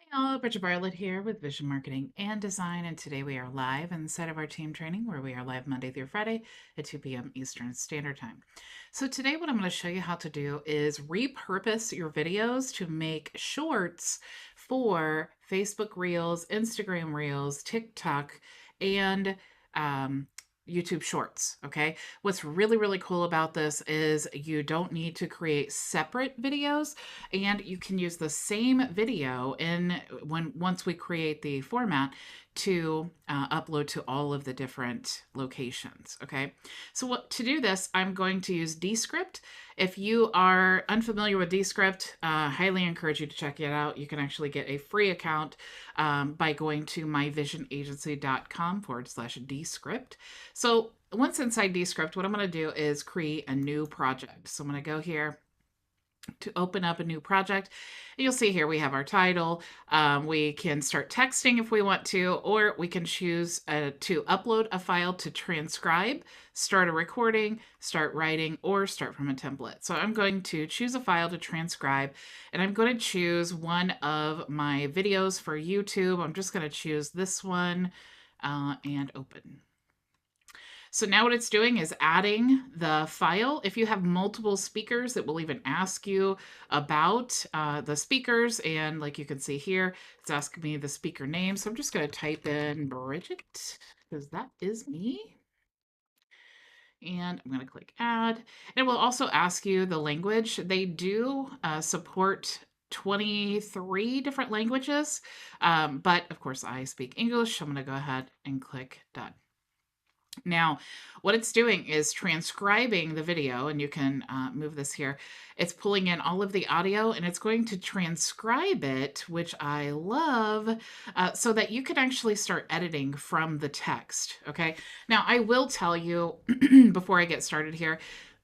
Hello, Bridget Bartlett here with Vision Marketing and Design, and today we are live inside of our team training where we are live Monday through Friday at 2 p.m. Eastern Standard Time. So today what I'm going to show you how to do is repurpose your videos to make shorts for Facebook Reels, Instagram Reels, TikTok, and YouTube Shorts, okay? What's really, really cool about this is you don't need to create separate videos, and you can use the same video once we create the format to upload to all of the different locations, okay? So to do this, I'm going to use Descript. If you are unfamiliar with Descript, highly encourage you to check it out. You can actually get a free account by going to myvisionagency.com/Descript. So once inside Descript, what I'm going to do is create a new project. So I'm going to go here to open up a new project. You'll see here we have our title. We can start texting if we want to, or we can choose to upload a file to transcribe, start a recording, start writing, or start from a template. So I'm going to choose a file to transcribe, and I'm going to choose one of my videos for YouTube. I'm just going to choose this one and open. So now what it's doing is adding the file. If you have multiple speakers, it will even ask you about the speakers. And like you can see here, it's asking me the speaker name. So I'm just going to type in Bridget because that is me. And I'm going to click add. It will also ask you the language. They do support 23 different languages. But of course, I speak English. So I'm going to go ahead and click done. Now, what it's doing is transcribing the video, and you can move this here. It's pulling in all of the audio, and it's going to transcribe it, which I love, so that you can actually start editing from the text, okay? Now, I will tell you, before I get started here,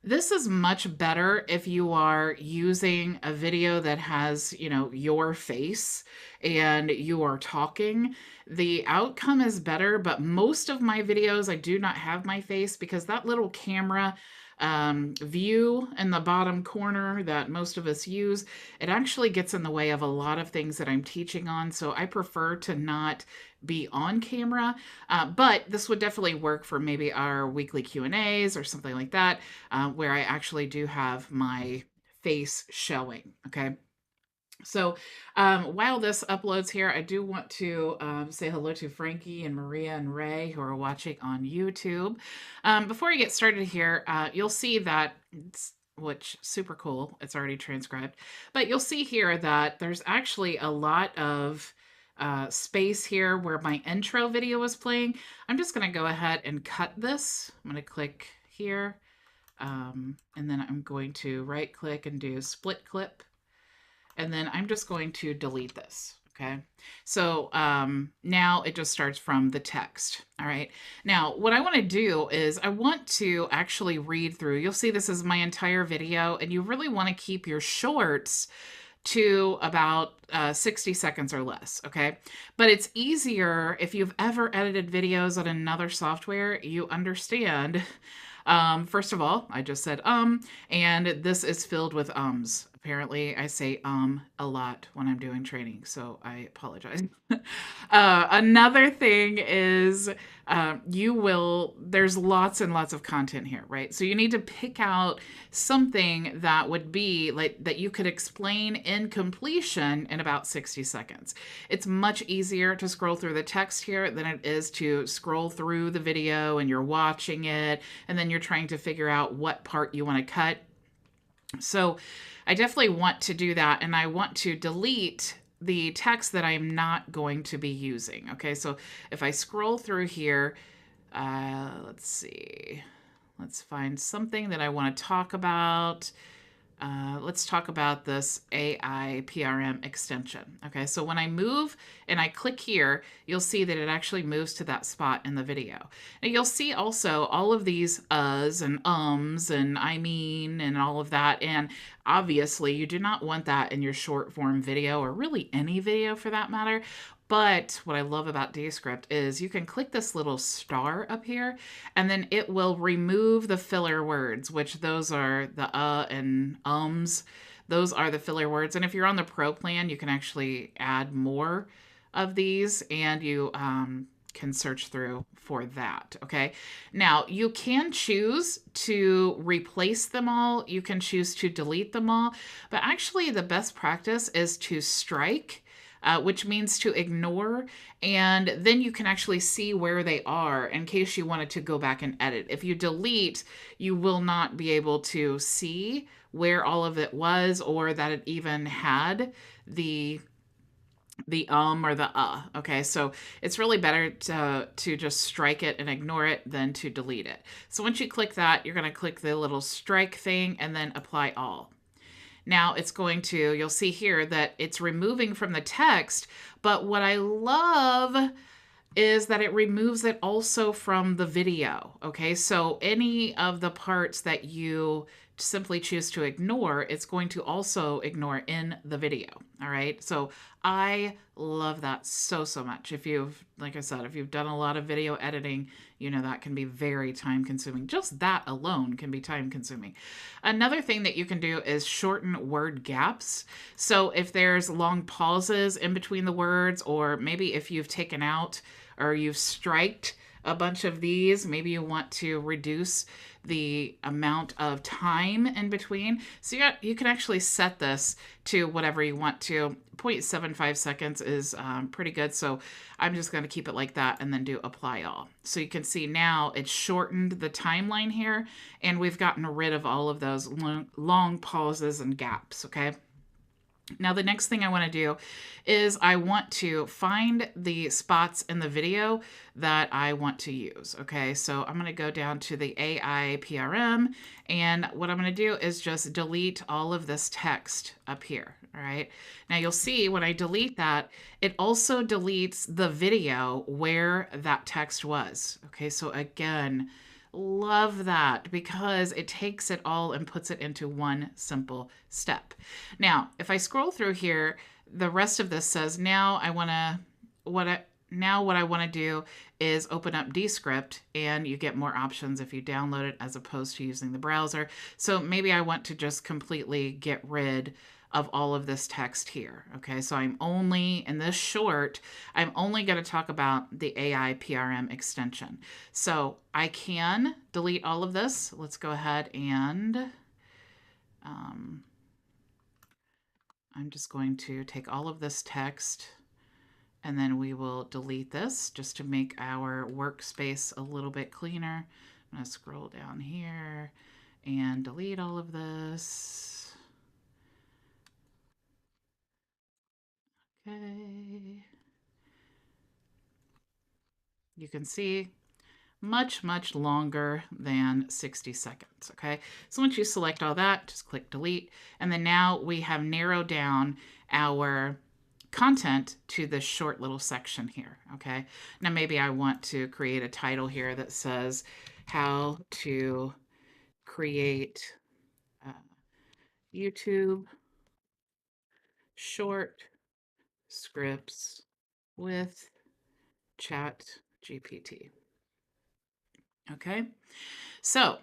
this is much better if you are using a video that has, your face and you are talking. The outcome is better, but most of my videos, I do not have my face because that little camera view in the bottom corner that most of us use, it actually gets in the way of a lot of things that I'm teaching on. So I prefer to not be on camera, but this would definitely work for maybe our weekly Q&As or something like that, where I actually do have my face showing, okay? So while this uploads here, I do want to say hello to Frankie and Maria and Ray who are watching on YouTube. Before I get started here, you'll see that which super cool. It's already transcribed, but you'll see here that there's actually a lot of space here where my intro video was playing. I'm just going to go ahead and cut this. I'm going to click here, and then I'm going to right click and do split clip. And then I'm just going to delete this, okay? So now it just starts from the text, all right? Now, what I want to do is I want to actually read through. You'll see this is my entire video, and you really want to keep your shorts to about 60 seconds or less, okay? But it's easier if you've ever edited videos on another software, you understand. First of all, I just said and this is filled with ums. Apparently, I say a lot when I'm doing training, so I apologize. Another thing is there's lots and lots of content here, right? So you need to pick out something that would be like that you could explain in completion in about 60 seconds. It's much easier to scroll through the text here than it is to scroll through the video and you're watching it and then you're trying to figure out what part you want to cut. So I definitely want to do that, and I want to delete the text that I'm not going to be using. Okay, so if I scroll through here, let's see. Let's find something that I want to talk about. Let's talk about this AI PRM extension. Okay, so when I move and I click here, you'll see that it actually moves to that spot in the video. Now you'll see also all of these uhs and ums and I mean and all of that. And obviously you do not want that in your short form video or really any video for that matter. But what I love about Descript is you can click this little star up here and then it will remove the filler words, which those are the and ums. those are the filler words. And if you're on the Pro plan, you can actually add more of these, and you can search through for that. Okay. Now you can choose to replace them all. You can choose to delete them all, but actually the best practice is to strike, which means to ignore, and then you can actually see where they are in case you wanted to go back and edit. If you delete, you will not be able to see where all of it was, or that it even had the or the okay? So it's really better to just strike it and ignore it than to delete it. So once you click that, you're going to click the little strike thing and then apply all. Now it's going to, you'll see here that it's removing from the text, but what I love is that it removes it also from the video. Okay, so any of the parts that you simply choose to ignore, it's going to also ignore in the video. All right, so I love that so much. If you've, like I said, if you've done a lot of video editing, you know that can be very time consuming. Just that alone can be time consuming. Another thing that you can do is shorten word gaps. So if there's long pauses in between the words, or maybe if you've taken out or you've striked a bunch of these, maybe you want to reduce the amount of time in between. So you can actually set this to whatever you want to. 0.75 seconds is pretty good. So I'm just going to keep it like that and then do apply all. So you can see now it's shortened the timeline here, and we've gotten rid of all of those long pauses and gaps. Okay. Now, the next thing I want to do is I want to find the spots in the video that I want to use. Okay, so I'm going to go down to the AI PRM, and what I'm going to do is just delete all of this text up here. All right, now you'll see when I delete that, it also deletes the video where that text was. Okay, so again, love that because it takes it all and puts it into one simple step. Now, if I scroll through here, the rest of this says, now what I want to do is open up Descript, and you get more options if you download it as opposed to using the browser. So maybe I want to just completely get rid of all of this text here. Okay, so I'm only, in this short, I'm only going to talk about the AI PRM extension. So I can delete all of this. Let's go ahead and I'm just going to take all of this text, and then we will delete this just to make our workspace a little bit cleaner. I'm going to scroll down here and delete all of this. Okay. You can see much longer than 60 seconds. Okay. So once you select all that, just click delete. And then now we have narrowed down our content to this short little section here. Okay. Now maybe I want to create a title here that says how to create YouTube short scripts with Chat GPT. Okay, so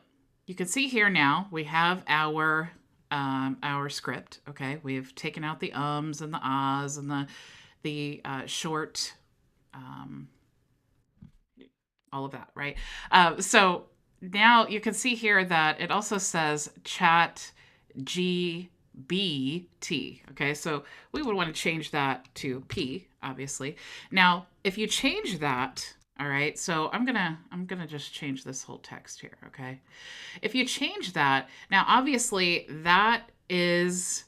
you can see here now we have our script. Okay, we've taken out the ums and the ahs and the short, all of that, right? So now you can see here that it also says Chat GBT. Okay, so we would want to change that to P, obviously. Now, if you change that, all right, so I'm gonna just change this whole text here. Okay, if you change that, now obviously that is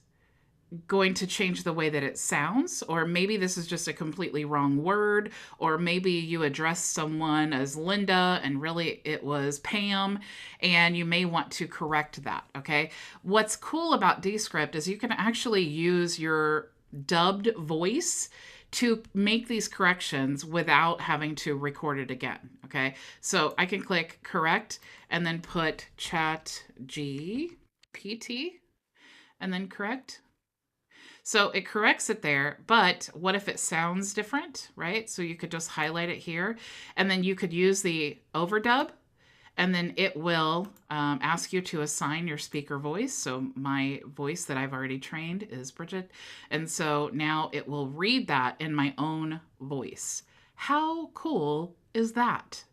going to change the way that it sounds, or maybe this is just a completely wrong word, or maybe you addressed someone as Linda and really it was Pam, and you may want to correct that. Okay, what's cool about Descript is you can actually use your dubbed voice to make these corrections without having to record it again. Okay, so I can click correct and then put Chat GPT and then correct. So it corrects it there, but what if it sounds different, right? So you could just highlight it here, and then you could use the overdub, and then it will ask you to assign your speaker voice. So my voice that I've already trained is Bridget. And so now it will read that in my own voice. How cool is that?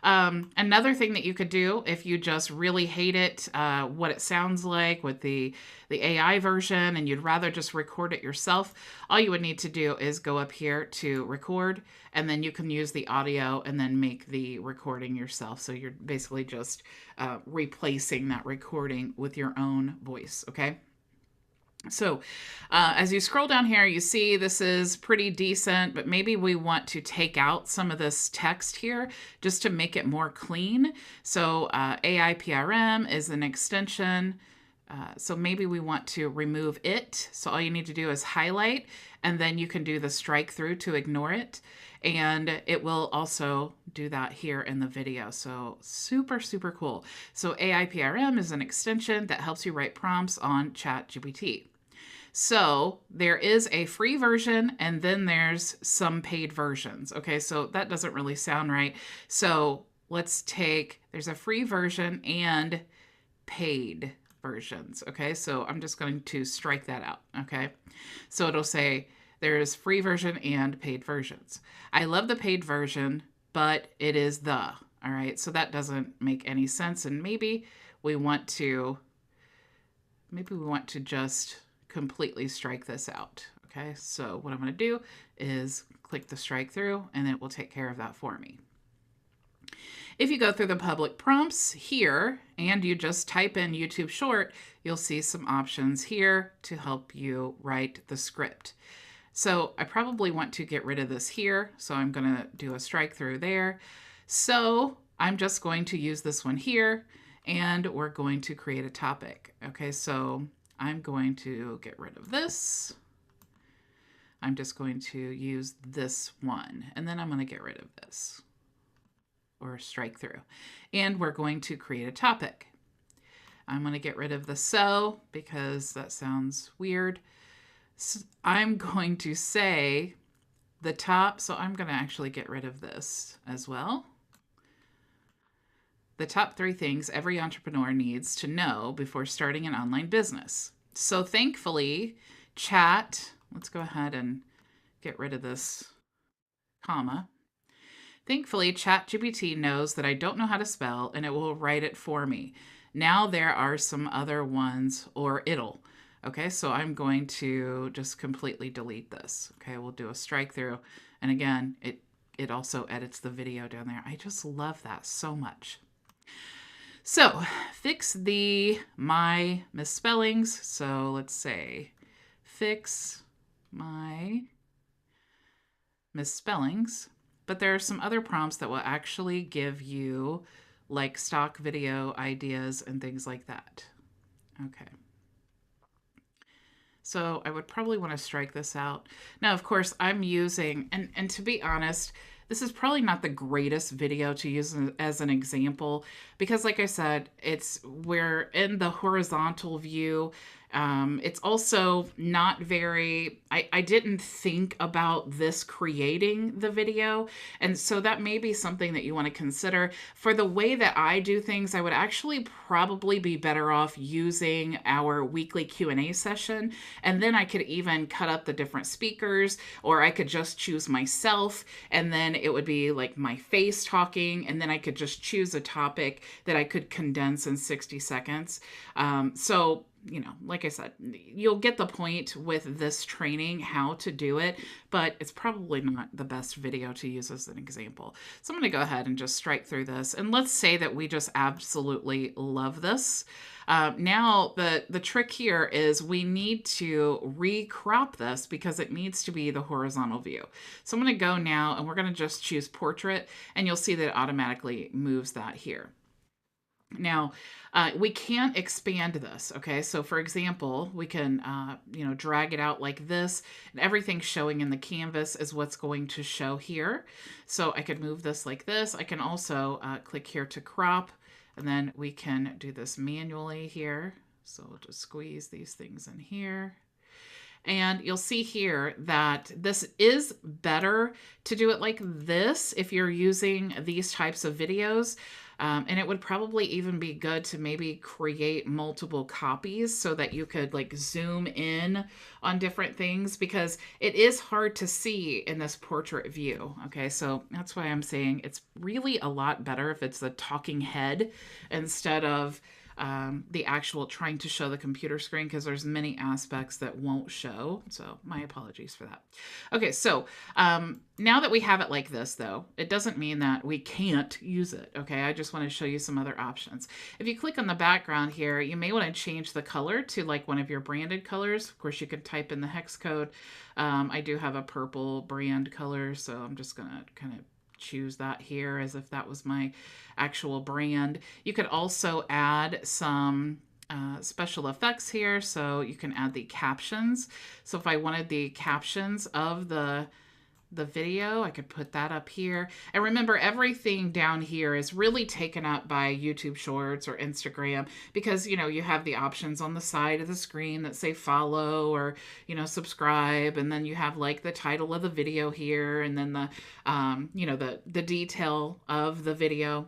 Another thing that you could do if you just really hate it, what it sounds like with the AI version, and you'd rather just record it yourself, all you would need to do is go up here to record, and then you can use the audio and then make the recording yourself. So you're basically just replacing that recording with your own voice, okay? So as you scroll down here, you see this is pretty decent, but maybe we want to take out some of this text here just to make it more clean. So AI PRM is an extension. So maybe we want to remove it. So all you need to do is highlight, and then you can do the strike through to ignore it. And it will also do that here in the video. So super, super cool. So AI PRM is an extension that helps you write prompts on ChatGPT. So there is a free version, and then there's some paid versions. Okay, so that doesn't really sound right. So let's take, there's a free version and paid versions. Okay, so I'm just going to strike that out. Okay, so it'll say there's free version and paid versions. I love the paid version, but it is the, all right, so that doesn't make any sense. And maybe we want to just completely strike this out. Okay, so what I'm going to do is click the strike through, and it will take care of that for me. If you go through the public prompts here and you just type in YouTube Short, you'll see some options here to help you write the script. So I probably want to get rid of this here, so I'm going to do a strike through there. So I'm just going to use this one here, and we're going to create a topic. Okay, so I'm going to get rid of this. I'm just going to use this one, and then I'm going to get rid of this, or strike through. And we're going to create a topic. I'm going to get rid of the so, because that sounds weird. So I'm going to say the top, so I'm going to actually get rid of this as well. The top 3 things every entrepreneur needs to know before starting an online business. So thankfully, let's go ahead and get rid of this comma. Thankfully, ChatGPT knows that I don't know how to spell, and it will write it for me. Now there are some other ones, or it'll. Okay, so I'm going to just completely delete this. Okay, we'll do a strike through. And again, it also edits the video down there. I just love that so much. So fix my misspellings. So let's say fix my misspellings. But there are some other prompts that will actually give you like stock video ideas and things like that. Okay. So I would probably want to strike this out. Now, of course, I'm using, and to be honest, this is probably not the greatest video to use as an example because, like I said, we're in the horizontal view. It's also not very, I didn't think about this creating the video. And so that may be something that you want to consider. For the way that I do things, I would actually probably be better off using our weekly Q&A session. And then I could even cut up the different speakers, or I could just choose myself. And then it would be like my face talking. And then I could just choose a topic that I could condense in 60 seconds. So, you know, like I said, you'll get the point with this training, how to do it, but it's probably not the best video to use as an example. So I'm going to go ahead and just strike through this. And let's say that we just absolutely love this. Now, the trick here is we need to recrop this because it needs to be the horizontal view. So I'm going to go now and we're going to just choose portrait, and you'll see that it automatically moves that here. Now, we can't expand this, okay? So for example, we can, drag it out like this, and everything showing in the canvas is what's going to show here. So I could move this like this. I can also click here to crop, and then we can do this manually here. So we'll just squeeze these things in here. And you'll see here that this is better to do it like this if you're using these types of videos. And it would probably even be good to maybe create multiple copies so that you could like zoom in on different things, because it is hard to see in this portrait view. Okay, so that's why I'm saying it's really a lot better if it's the talking head instead of the actual trying to show the computer screen, because there's many aspects that won't show. So my apologies for that. Okay, so now that we have it like this, though, it doesn't mean that we can't use it. Okay, I just want to show you some other options. If you click on the background here, you may want to change the color to like one of your branded colors. Of course, you could type in the hex code. I do have a purple brand color, so I'm just going to kind of choose that here as if that was my actual brand. You could also add some special effects here, so you can add the captions. So if I wanted the captions of the video, I could put that up here. And remember, everything down here is really taken up by YouTube Shorts or Instagram, because, you know, you have the options on the side of the screen that say follow or, you know, subscribe. And then you have like the title of the video here, and then the, you know, the detail of the video.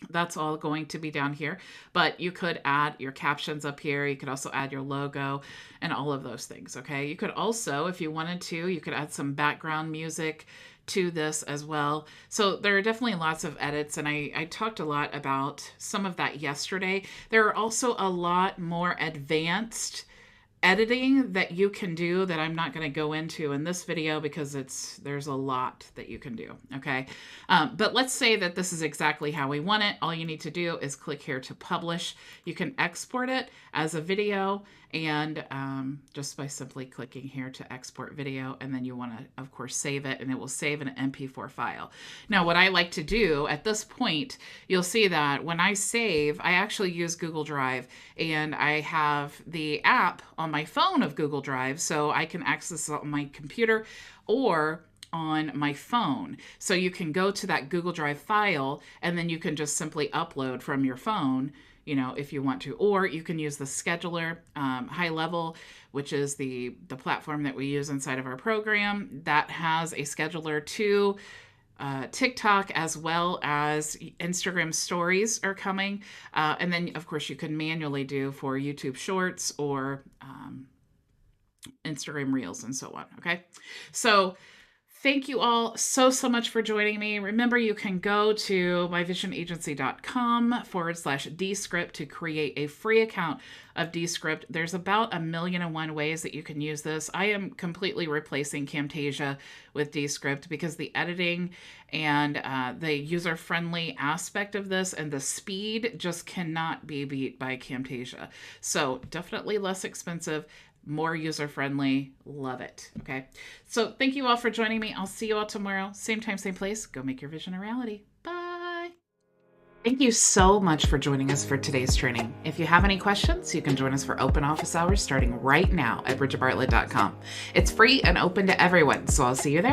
That's all going to be down here, but you could add your captions up here. You could also add your logo and all of those things. Okay. You could also, if you wanted to, you could add some background music to this as well. So there are definitely lots of edits, and I talked a lot about some of that yesterday. There are also a lot more advanced editing that you can do that I'm not going to go into in this video, because there's a lot that you can do. Okay. But let's say that this is exactly how we want it. All you need to do is click here to publish. You can export it as a video, and just by simply clicking here to export video, and then you want to, of course, save it, and it will save an MP4 file. Now, what I like to do at this point, you'll see that when I save, I actually use Google Drive, and I have the app on my phone of Google Drive, so I can access it on my computer or on my phone. So you can go to that Google Drive file, and then you can just simply upload from your phone, you know, if you want to, or you can use the scheduler, High Level, which is the platform that we use inside of our program that has a scheduler to TikTok, as well as Instagram stories are coming. And then of course you can manually do for YouTube Shorts or Instagram Reels and so on. Okay. So thank you all so much for joining me. Remember, you can go to myvisionagency.com/Descript to create a free account of Descript. There's about 1,000,001 ways that you can use this. I am completely replacing Camtasia with Descript, because the editing and the user-friendly aspect of this and the speed just cannot be beat by Camtasia. So definitely less expensive, more user-friendly. Love it. Okay. So thank you all for joining me. I'll see you all tomorrow. Same time, same place. Go make your vision a reality. Bye. Thank you so much for joining us for today's training. If you have any questions, you can join us for open office hours starting right now at bridgetbartlett.com. It's free and open to everyone. So I'll see you there.